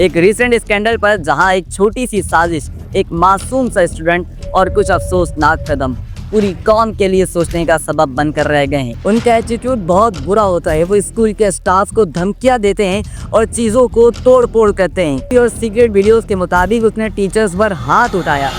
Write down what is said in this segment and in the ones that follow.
एक recent scandal पर जहां एक छोटी सी साजिश, एक मासूम सा स्टूडेंट और कुछ अफसोसनाक कदम पूरी कौम के लिए सोचने का सबब बनकर रह गए हैं। उनका एटीट्यूड बहुत बुरा होता है। वो स्कूल के स्टाफ को धमकियां देते हैं और चीज़ों को तोड़ फोड़ करते हैं। और सीक्रेट वीडियोस के मुताबिक उसने टीचर्स पर हाथ उठाया।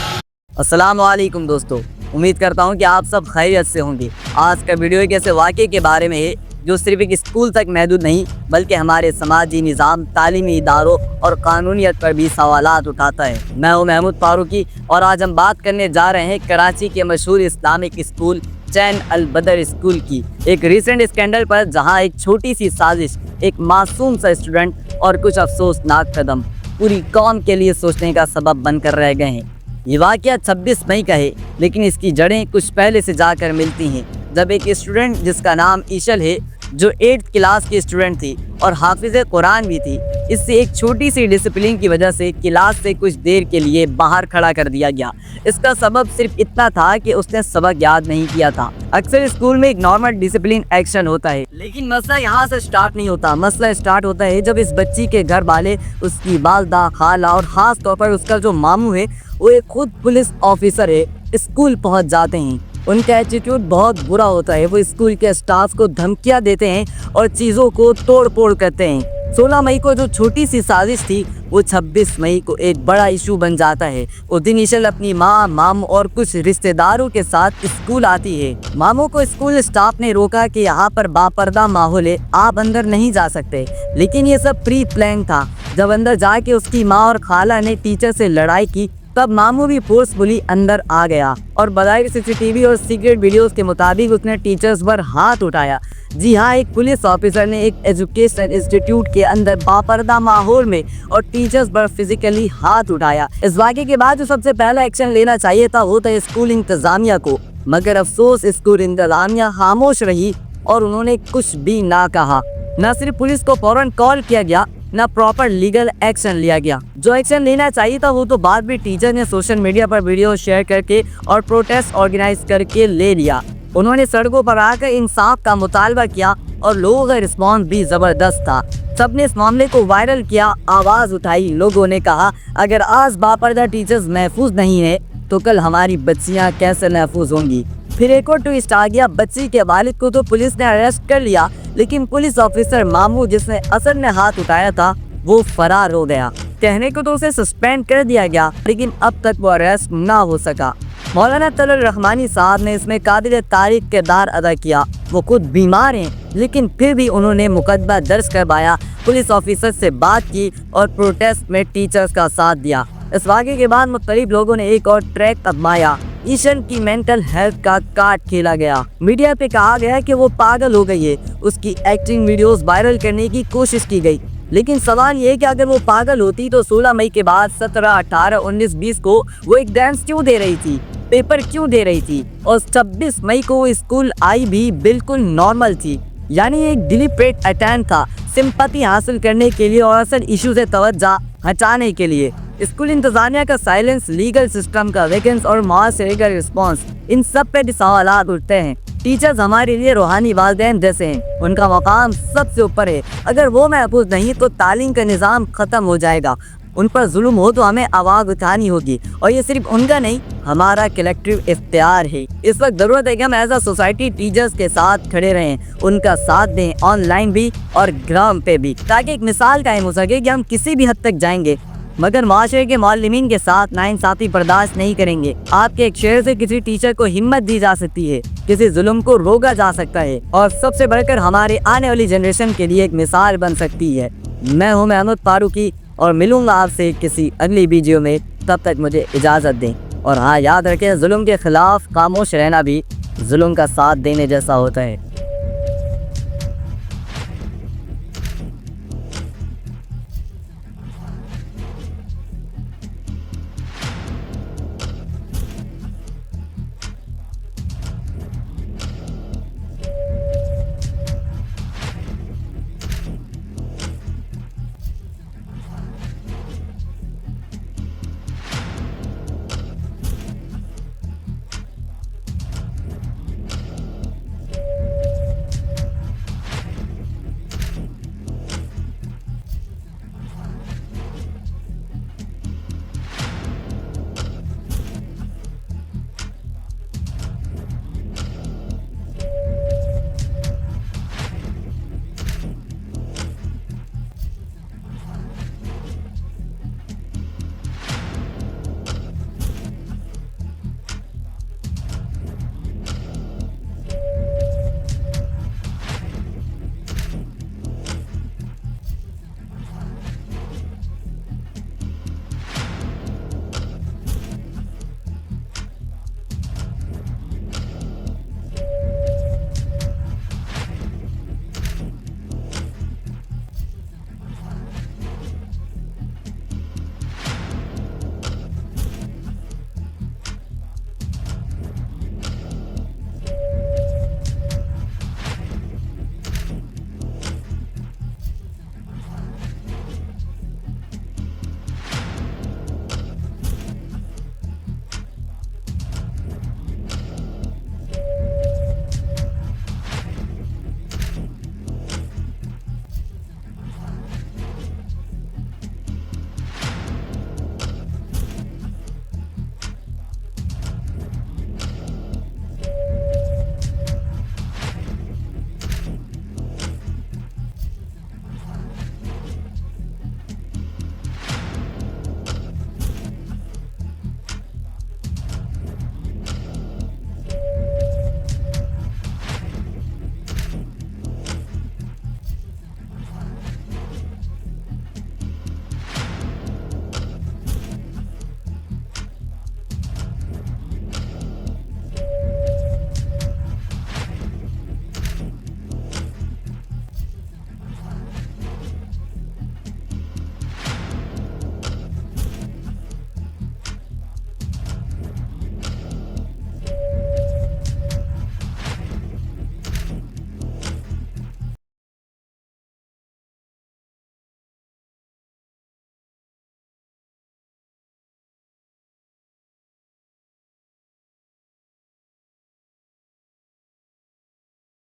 अस्सलाम वालेकुम दोस्तों, उम्मीद करता हूं कि आप सब खैरियत से होंगे। आज का वीडियो एक ऐसे वाक़े के बारे में है जो सिर्फ एक स्कूल तक महदूद नहीं बल्कि हमारे समाजी निज़ाम, तालीमी इदारों और कानूनियत पर भी सवालात उठाता है। मैं हूं महमूद फारूकी और आज हम बात करने जा रहे हैं कराची के मशहूर इस्लामिक स्कूल चैन अल बदर स्कूल की एक रिसेंट स्कैंडल पर, जहां एक छोटी सी साजिश, एक मासूम सा स्टूडेंट और कुछ अफसोसनाक कदम पूरी कौम के लिए सोचने का सबब बनकर रह गए हैं। ये वाक़या 26 मई का है, लेकिन इसकी जड़ें कुछ पहले से जाकर मिलती हैं, जब एक स्टूडेंट जिसका नाम ईशल है, जो 8th क्लास की स्टूडेंट थी और हाफिज़ कुरान भी थी, इससे एक छोटी सी डिसिप्लिन की वजह से क्लास से कुछ देर के लिए बाहर खड़ा कर दिया गया। इसका सबब सिर्फ इतना था कि उसने सबक याद नहीं किया था। अक्सर स्कूल में एक नॉर्मल डिसिप्लिन एक्शन होता है, लेकिन मसला यहाँ से स्टार्ट नहीं होता। मसला स्टार्ट होता है जब इस बच्ची के घर वाले, उसकी वालदा, खाला और ख़ास तौर पर उसका जो मामू है, वो एक खुद पुलिस ऑफिसर है, स्कूल पहुँच जाते हैं। उनका एटीट्यूड बहुत बुरा होता है। वो स्कूल के स्टाफ को धमकियां देते हैं और चीज़ों को तोड़ फोड़ करते हैं। 16 मई को जो छोटी सी साजिश थी, वो 26 मई को एक बड़ा इशू बन जाता है। उस दिन ईशल अपनी माँ, मामू और कुछ रिश्तेदारों के साथ स्कूल आती है। मामू को स्कूल स्टाफ ने रोका कि यहाँ पर बापर्दा माहौल है, आप अंदर नहीं जा सकते, लेकिन ये सब प्री प्लान था। जब अंदर जाके उसकी माँ और खाला ने टीचर से लड़ाई की, तब मामू भी फोर्सफुली अंदर आ गया और बगैर सीसीटीवी और सीक्रेट वीडियोस के मुताबिक उसने टीचर्स पर हाथ उठाया। जी हाँ, एक पुलिस ऑफिसर ने एक एजुकेशन इंस्टीट्यूट के अंदर बापर्दा माहौल में और टीचर्स पर फिजिकली हाथ उठाया। इस वाक़े के बाद जो सबसे पहला एक्शन लेना चाहिए था वो था स्कूल इंतज़ामिया को, मगर अफसोस स्कूल इंतज़ामिया खामोश रही और उन्होंने कुछ भी ना कहा। न सिर्फ पुलिस को फौरन कॉल किया गया, ना प्रॉपर लीगल एक्शन लिया गया। जो एक्शन लेना चाहिए था वो तो बाद में टीचर ने सोशल मीडिया पर वीडियो शेयर करके और प्रोटेस्ट ऑर्गेनाइज करके ले लिया। उन्होंने सड़कों पर आकर इंसाफ का मुतालबा किया और लोगों का रिस्पॉन्स भी ज़बरदस्त था। सबने इस मामले को वायरल किया, आवाज़ उठाई। लोगों ने कहा, अगर आज बापर्दा टीचर्स महफूज नहीं है तो कल हमारी बच्चियाँ कैसे महफूज होंगी। फिर एक और ट्विस्ट आ गया। बच्ची के वालिद को तो पुलिस ने अरेस्ट कर लिया, लेकिन पुलिस ऑफिसर मामू, जिसने असल में हाथ उठाया था, वो फरार हो गया। कहने को तो उसे सस्पेंड कर दिया गया, लेकिन अब तक वो अरेस्ट ना हो सका। मौलाना तलल रहमानी साहब ने इसमें काबिल तारीफ किरदार अदा किया। वो खुद बीमार हैं, लेकिन फिर भी उन्होंने मुकदमा दर्ज करवाया, पुलिस ऑफिसर से बात की और प्रोटेस्ट में टीचर्स का साथ दिया। इस वाक़े के बाद मुख्तलिफ लोगों ने एक और ट्रैक आजमाया। ईशल की मेंटल हेल्थ का कार्ड खेला गया। मीडिया पे कहा गया कि वो पागल हो गई है। उसकी एक्टिंग वीडियोस वायरल करने की कोशिश की गई, लेकिन सवाल ये है कि अगर वो पागल होती तो 16 मई के बाद 17, 18, 19, 20 को वो एग्जाम्स क्यों दे रही थी, पेपर क्यों दे रही थी, और 26 मई को वो स्कूल आई भी बिल्कुल नॉर्मल थी। यानी एक डिलिब्रेट अटेम्प्ट था सिंपैथी हासिल करने के लिए और असल इशू से तवज्जो हटाने के लिए। स्कूल इंतज़ामिया का साइलेंस, लीगल सिस्टम का वैकेंस और मुआशरे का रिस्पॉन्स, इन सब पे भी सवालात उठते हैं। टीचर्स हमारे लिए रूहानी वालिदैन जैसे हैं, उनका मकाम सबसे ऊपर है। अगर वो महफूज नहीं तो तालीम का निज़ाम ख़त्म हो जाएगा। उन पर जुल्म हो तो हमें आवाज़ उठानी होगी, और ये सिर्फ उनका नहीं, हमारा कलेक्टिव इख्तियार है। इस वक्त ज़रूरत है कि हम एज अ सोसाइटी टीचर्स के साथ खड़े रहें, उनका साथ दें, ऑनलाइन भी और ग्राउंड पे भी, ताकि एक मिसाल कायम हो सके कि हम किसी भी हद तक जाएंगे, मगर माशरे के मौलमीन के साथ नाइंसाफ़ी बर्दाश्त नहीं करेंगे। आपके एक शेर से किसी टीचर को हिम्मत दी जा सकती है, किसी जुल्म को रोका जा सकता है, और सबसे बढ़कर हमारे आने वाली जनरेशन के लिए एक मिसाल बन सकती है। मैं हूं महमूद फारूकी और मिलूंगा आपसे किसी अगली वीडियो में। तब तक मुझे इजाज़त दें, और हाँ, याद रखें, जुल्म के खिलाफ खामोश रहना भी जुल्म का साथ देने जैसा होता है।